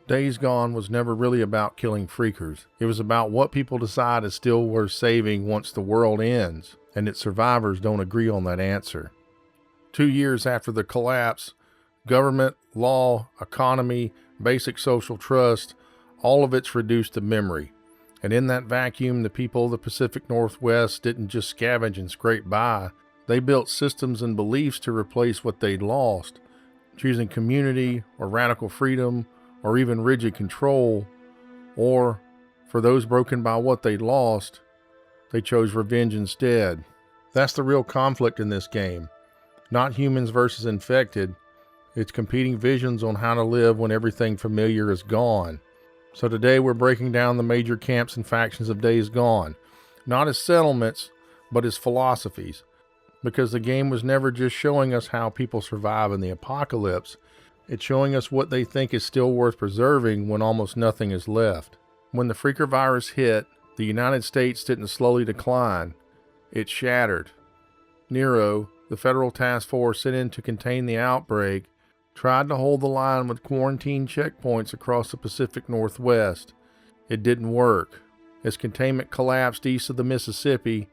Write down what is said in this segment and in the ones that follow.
Days Gone was never really about killing freakers. It was about what people decide is still worth saving once the world ends, and its survivors don't agree on that answer. 2 years after the collapse, government, law, economy, basic social trust, all of it's reduced to memory. And in that vacuum, the people of the Pacific Northwest didn't just scavenge and scrape by. They built systems and beliefs to replace what they'd lost, choosing community or radical freedom or even rigid control. Or, for those broken by what they'd lost, they chose revenge instead. That's the real conflict in this game. Not humans versus infected. It's competing visions on how to live when everything familiar is gone. So today we're breaking down the major camps and factions of Days Gone, not as settlements, but as philosophies. Because the game was never just showing us how people survive in the apocalypse, it's showing us what they think is still worth preserving when almost nothing is left. When the freaker virus hit, the United States didn't slowly decline, it shattered. Nero, the federal task force sent in to contain the outbreak, tried to hold the line with quarantine checkpoints across the Pacific Northwest. It didn't work. As containment collapsed east of the Mississippi,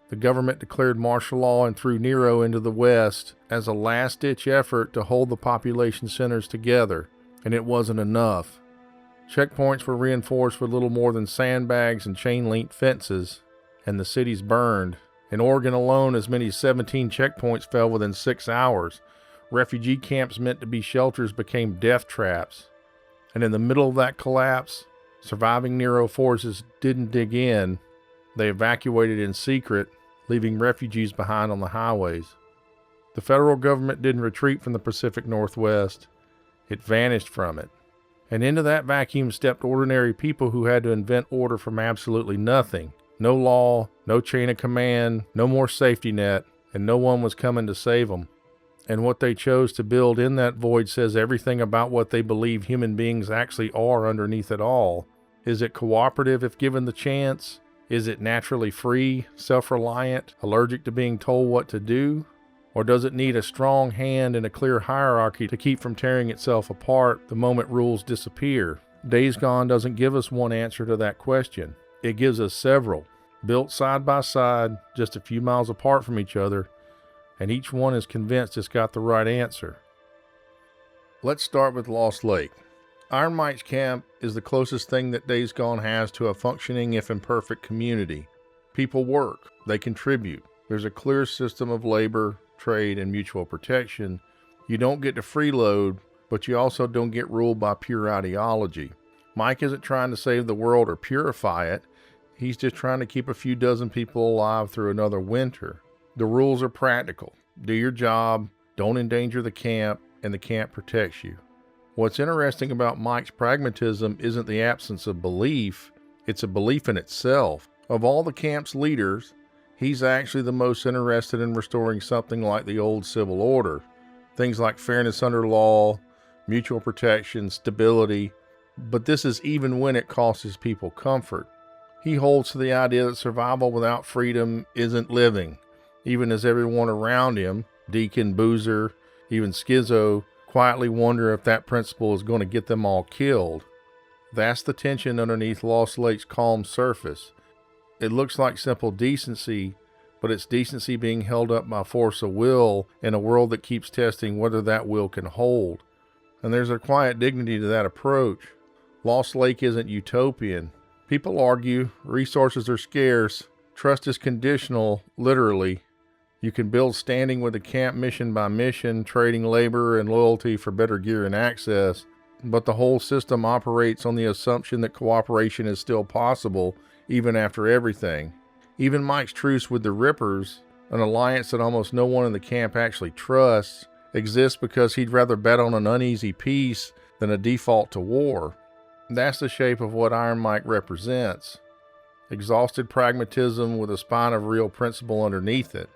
the government declared martial law and threw Nero into the West as a last-ditch effort to hold the population centers together, and it wasn't enough. Checkpoints were reinforced with little more than sandbags and chain-link fences, and the cities burned. In Oregon alone, as many as 17 checkpoints fell within 6 hours. Refugee camps meant to be shelters became death traps. And in the middle of that collapse, surviving Nero forces didn't dig in. They evacuated in secret, leaving refugees behind on the highways. The federal government didn't retreat from the Pacific Northwest. It vanished from it. And into that vacuum stepped ordinary people who had to invent order from absolutely nothing. No law, no chain of command, no more safety net, and no one was coming to save them. And what they chose to build in that void says everything about what they believe human beings actually are underneath it all. Is it cooperative if given the chance? Is it naturally free, self-reliant, allergic to being told what to do? Or does it need a strong hand and a clear hierarchy to keep from tearing itself apart the moment rules disappear? Days Gone doesn't give us one answer to that question. It gives us several, built side by side, just a few miles apart from each other, and each one is convinced it's got the right answer. Let's start with Lost Lake. Iron Mike's camp is the closest thing that Days Gone has to a functioning, if imperfect, community. People work, they contribute. There's a clear system of labor, trade, and mutual protection. You don't get to freeload, but you also don't get ruled by pure ideology. Mike isn't trying to save the world or purify it. He's just trying to keep a few dozen people alive through another winter. The rules are practical. Do your job, don't endanger the camp, and the camp protects you. What's interesting about Mike's pragmatism isn't the absence of belief, it's a belief in itself. Of all the camp's leaders, he's actually the most interested in restoring something like the old civil order. Things like fairness under law, mutual protection, stability. But this is even when it costs his people comfort. He holds to the idea that survival without freedom isn't living, even as everyone around him, Deacon, Boozer, even Schizo, quietly wonder if that principle is going to get them all killed. That's the tension underneath Lost Lake's calm surface. It looks like simple decency, but it's decency being held up by force of will in a world that keeps testing whether that will can hold. And there's a quiet dignity to that approach. Lost Lake isn't utopian. People argue, resources are scarce, trust is conditional, literally. You can build standing with the camp mission by mission, trading labor and loyalty for better gear and access, but the whole system operates on the assumption that cooperation is still possible, even after everything. Even Mike's truce with the Rippers, an alliance that almost no one in the camp actually trusts, exists because he'd rather bet on an uneasy peace than a default to war. That's the shape of what Iron Mike represents. Exhausted pragmatism with a spine of real principle underneath it.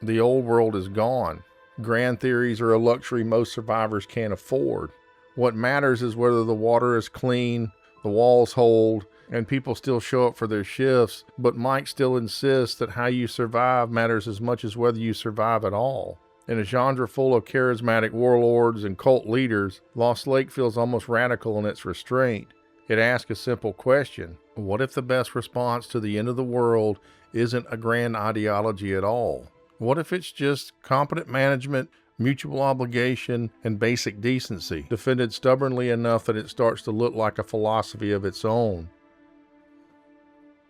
The old world is gone. Grand theories are a luxury most survivors can't afford. What matters is whether the water is clean, the walls hold, and people still show up for their shifts, but Mike still insists that how you survive matters as much as whether you survive at all. In a genre full of charismatic warlords and cult leaders, Lost Lake feels almost radical in its restraint. It asks a simple question: what if the best response to the end of the world isn't a grand ideology at all? What if it's just competent management, mutual obligation, and basic decency, defended stubbornly enough that it starts to look like a philosophy of its own?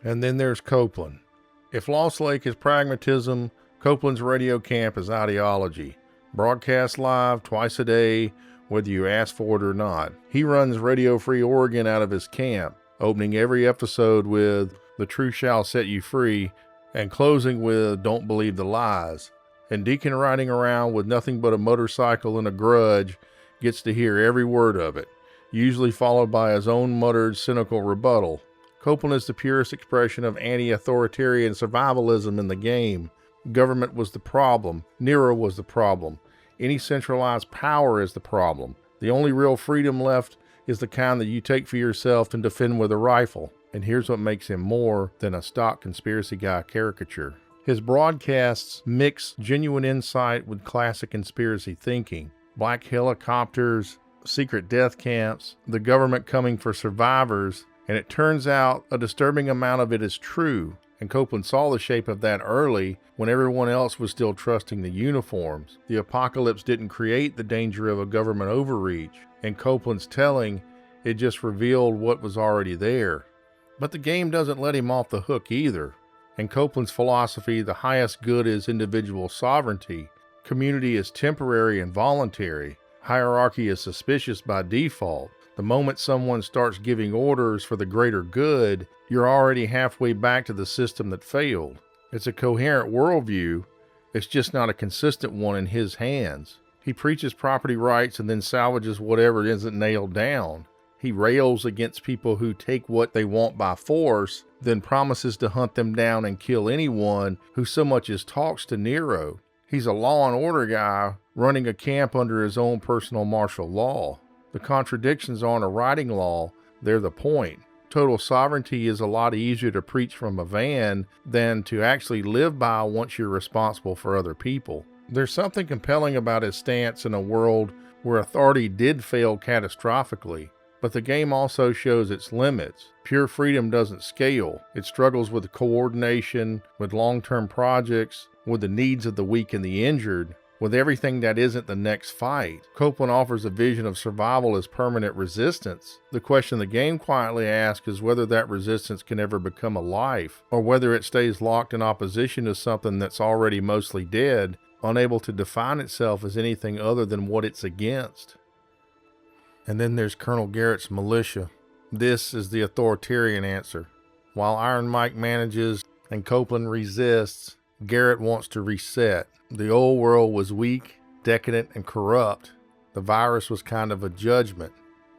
And then there's Copeland. If Lost Lake is pragmatism, Copeland's radio camp is ideology. Broadcast live twice a day, whether you ask for it or not. He runs Radio Free Oregon out of his camp, opening every episode with "The truth shall set you free," and closing with "don't believe the lies." And Deacon, riding around with nothing but a motorcycle and a grudge, gets to hear every word of it, usually followed by his own muttered, cynical rebuttal. Copeland is the purest expression of anti-authoritarian survivalism in the game. Government was the problem. Nero was the problem. Any centralized power is the problem. The only real freedom left is the kind that you take for yourself and defend with a rifle. And here's what makes him more than a stock conspiracy guy caricature. His broadcasts mix genuine insight with classic conspiracy thinking. Black helicopters, secret death camps, the government coming for survivors, and it turns out a disturbing amount of it is true. And Copeland saw the shape of that early when everyone else was still trusting the uniforms. The apocalypse didn't create the danger of a government overreach. And Copeland's telling, it just revealed what was already there. But the game doesn't let him off the hook either. In Copeland's philosophy, the highest good is individual sovereignty. Community is temporary and voluntary. Hierarchy is suspicious by default. The moment someone starts giving orders for the greater good, you're already halfway back to the system that failed. It's a coherent worldview. It's just not a consistent one in his hands. He preaches property rights and then salvages whatever isn't nailed down. He rails against people who take what they want by force, then promises to hunt them down and kill anyone who so much as talks to Nero. He's a law and order guy running a camp under his own personal martial law. The contradictions aren't a writing law, they're the point. Total sovereignty is a lot easier to preach from a van than to actually live by once you're responsible for other people. There's something compelling about his stance in a world where authority did fail catastrophically, but the game also shows its limits. Pure freedom doesn't scale. It struggles with coordination, with long-term projects, with the needs of the weak and the injured, with everything that isn't the next fight. Copeland offers a vision of survival as permanent resistance. The question the game quietly asks is whether that resistance can ever become a life, or whether it stays locked in opposition to something that's already mostly dead, unable to define itself as anything other than what it's against. And then there's Colonel Garrett's militia. This is the authoritarian answer. While Iron Mike manages and Copeland resists, Garrett wants to reset. The old world was weak, decadent, and corrupt. The virus was kind of a judgment.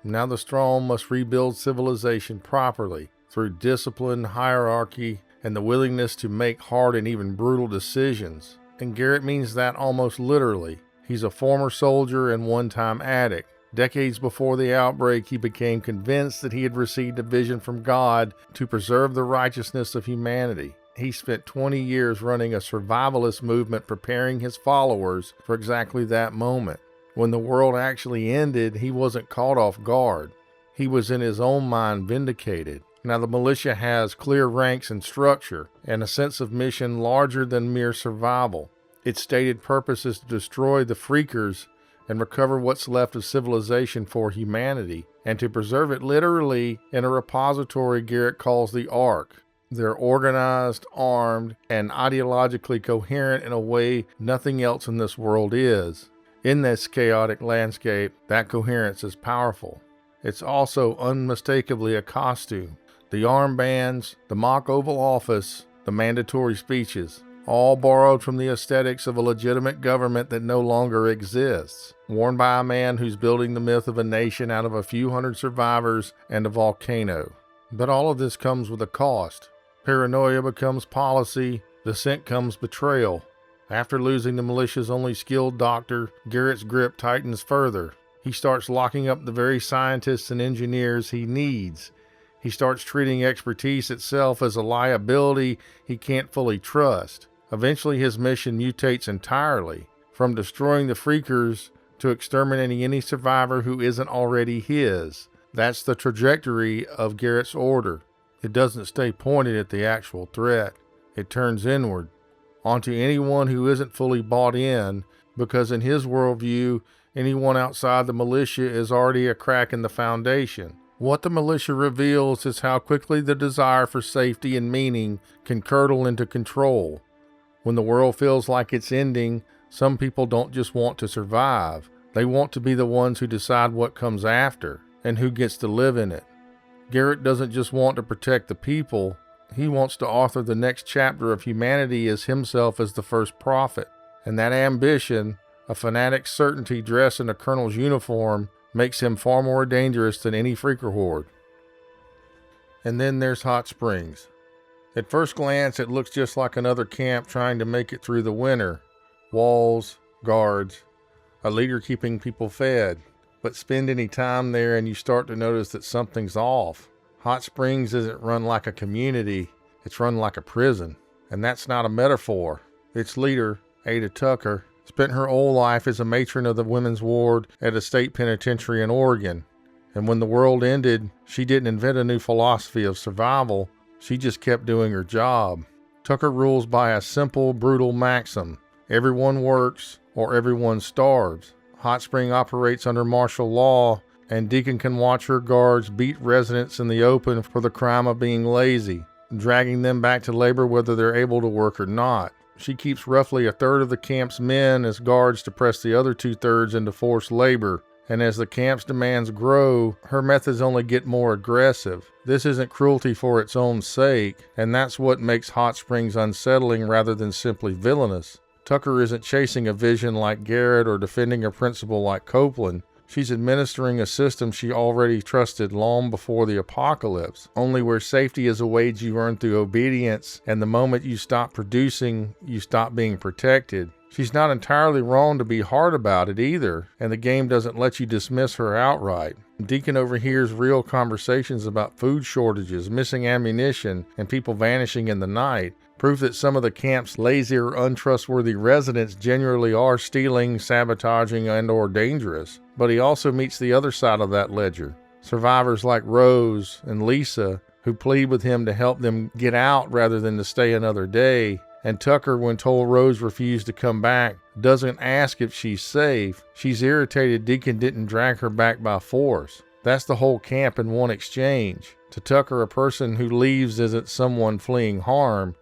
Now the strong must rebuild civilization properly through discipline, hierarchy, and the willingness to make hard and even brutal decisions. And Garrett means that almost literally. He's a former soldier and one-time addict. Decades before the outbreak, he became convinced that he had received a vision from God to preserve the righteousness of humanity. He spent 20 years running a survivalist movement preparing his followers for exactly that moment. When the world actually ended, he wasn't caught off guard. He was in his own mind vindicated. Now the militia has clear ranks and structure, and a sense of mission larger than mere survival. Its stated purpose is to destroy the freakers and recover what's left of civilization for humanity, and to preserve it literally in a repository Garrett calls the Ark. They're organized, armed, and ideologically coherent in a way nothing else in this world is. In this chaotic landscape, that coherence is powerful. It's also unmistakably a costume. The armbands, the mock Oval Office, the mandatory speeches, all borrowed from the aesthetics of a legitimate government that no longer exists, worn by a man who's building the myth of a nation out of a few hundred survivors and a volcano. But all of this comes with a cost. Paranoia becomes policy, dissent comes betrayal. After losing the militia's only skilled doctor, Garrett's grip tightens further. He starts locking up the very scientists and engineers he needs. He starts treating expertise itself as a liability he can't fully trust. Eventually his mission mutates entirely. from destroying the freakers to exterminating any survivor who isn't already his. That's the trajectory of Garrett's order. It doesn't stay pointed at the actual threat. It turns inward, onto anyone who isn't fully bought in, because in his worldview, anyone outside the militia is already a crack in the foundation. What the militia reveals is how quickly the desire for safety and meaning can curdle into control. When the world feels like it's ending, some people don't just want to survive. They want to be the ones who decide what comes after and who gets to live in it. Garrett doesn't just want to protect the people. He wants to author the next chapter of humanity as himself as the first prophet. And that ambition, a fanatic's certainty dressed in a colonel's uniform, makes him far more dangerous than any freaker horde. And then there's Hot Springs. At first glance, it looks just like another camp trying to make it through the winter. Walls, guards, a leader keeping people fed. But spend any time there and you start to notice that something's off. Hot Springs isn't run like a community, it's run like a prison. And that's not a metaphor. Its leader, Ada Tucker, spent her whole life as a matron of the women's ward at a state penitentiary in Oregon. And when the world ended, she didn't invent a new philosophy of survival, she just kept doing her job. Tucker rules by a simple, brutal maxim: everyone works or everyone starves. Hot Spring operates under martial law, and Deacon can watch her guards beat residents in the open for the crime of being lazy, dragging them back to labor whether they're able to work or not. She keeps roughly a third of the camp's men as guards to press the other 2/3 into forced labor, and as the camp's demands grow, her methods only get more aggressive. This isn't cruelty for its own sake, and that's what makes Hot Springs unsettling rather than simply villainous. Tucker isn't chasing a vision like Garrett or defending a principle like Copeland. She's administering a system she already trusted long before the apocalypse, only where safety is a wage you earn through obedience, and the moment you stop producing, you stop being protected. She's not entirely wrong to be hard about it either, and the game doesn't let you dismiss her outright. Deacon overhears real conversations about food shortages, missing ammunition, and people vanishing in the night. Proof that some of the camp's lazy or untrustworthy residents generally are stealing, sabotaging, and/or dangerous. But he also meets the other side of that ledger. Survivors like Rose and Lisa, who plead with him to help them get out rather than to stay another day. And Tucker, when told Rose refused to come back, doesn't ask if she's safe. She's irritated Deacon didn't drag her back by force. That's the whole camp in one exchange. To Tucker, a person who leaves isn't someone fleeing harm.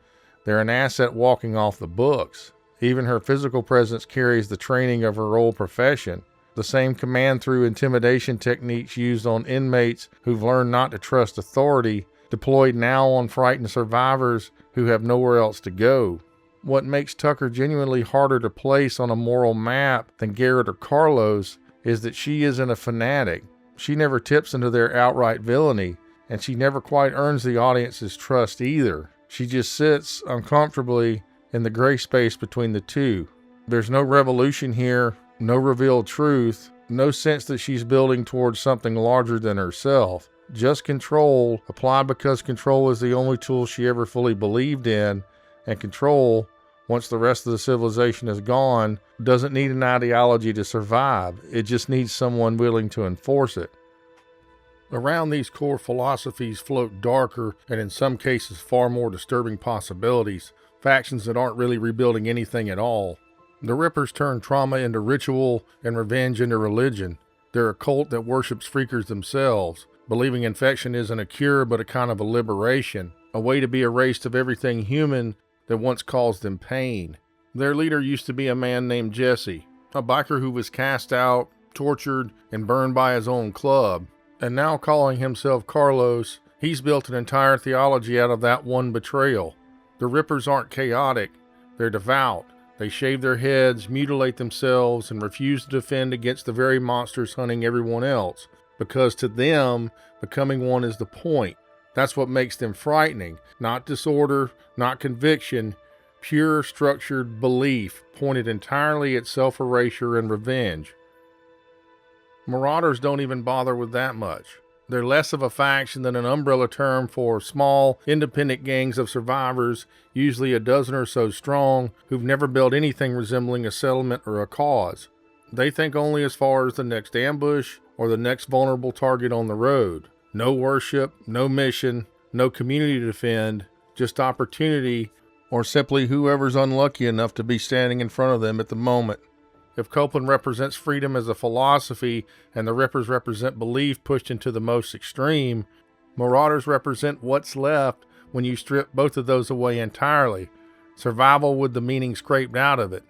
They're an asset walking off the books. Even her physical presence carries the training of her old profession. The same command through intimidation techniques used on inmates who've learned not to trust authority, deployed now on frightened survivors who have nowhere else to go. What makes Tucker genuinely harder to place on a moral map than Garrett or Carlos is that she isn't a fanatic. She never tips into their outright villainy, and she never quite earns the audience's trust either. She just sits uncomfortably in the gray space between the two. There's no revolution here, no revealed truth, no sense that she's building towards something larger than herself. Just control, applied because control is the only tool she ever fully believed in, and control, once the rest of the civilization is gone, doesn't need an ideology to survive. It just needs someone willing to enforce it. Around these core philosophies float darker, and in some cases far more disturbing possibilities, factions that aren't really rebuilding anything at all. The Rippers turn trauma into ritual and revenge into religion. They're a cult that worships freakers themselves, believing infection isn't a cure but a kind of a liberation, a way to be erased of everything human that once caused them pain. Their leader used to be a man named Jesse, a biker who was cast out, tortured, and burned by his own club. And now calling himself Carlos, he's built an entire theology out of that one betrayal. The Rippers aren't chaotic, they're devout. They shave their heads, mutilate themselves, and refuse to defend against the very monsters hunting everyone else, because to them, becoming one is the point. That's what makes them frightening. Not disorder, not conviction, pure structured belief pointed entirely at self-erasure and revenge. Marauders don't even bother with that much. They're less of a faction than an umbrella term for small, independent gangs of survivors, usually a dozen or so strong, who've never built anything resembling a settlement or a cause. They think only as far as the next ambush or the next vulnerable target on the road. No worship, no mission, no community to defend, just opportunity, or simply whoever's unlucky enough to be standing in front of them at the moment. If Copeland represents freedom as a philosophy and the Rippers represent belief pushed into the most extreme, Marauders represent what's left when you strip both of those away entirely, survival with the meaning scraped out of it.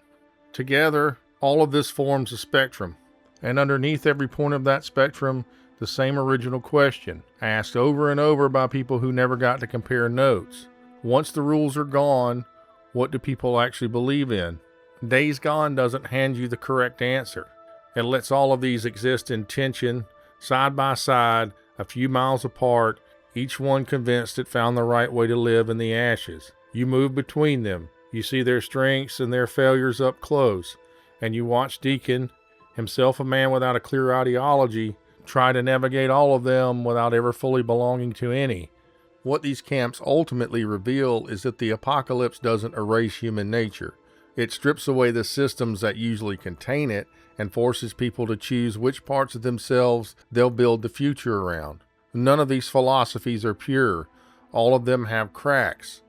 Together, all of this forms a spectrum, and underneath every point of that spectrum, the same original question, asked over and over by people who never got to compare notes. Once the rules are gone, what do people actually believe in? Days Gone doesn't hand you the correct answer. It lets all of these exist in tension, side by side, a few miles apart, each one convinced it found the right way to live in the ashes. You move between them. You see their strengths and their failures up close. And you watch Deacon, himself a man without a clear ideology, try to navigate all of them without ever fully belonging to any. What these camps ultimately reveal is that the apocalypse doesn't erase human nature. It strips away the systems that usually contain it and forces people to choose which parts of themselves they'll build the future around. None of these philosophies are pure. All of them have cracks.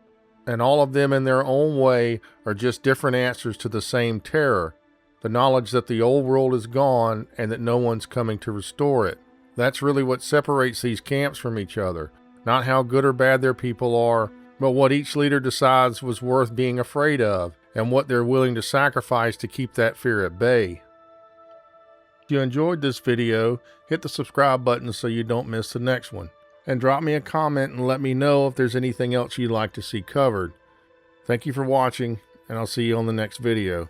And all of them in their own way are just different answers to the same terror. The knowledge that the old world is gone and that no one's coming to restore it. That's really what separates these camps from each other. Not how good or bad their people are, but what each leader decides was worth being afraid of, and what they're willing to sacrifice to keep that fear at bay. If you enjoyed this video, hit the subscribe button so you don't miss the next one. And drop me a comment and let me know if there's anything else you'd like to see covered. Thank you for watching, and I'll see you on the next video.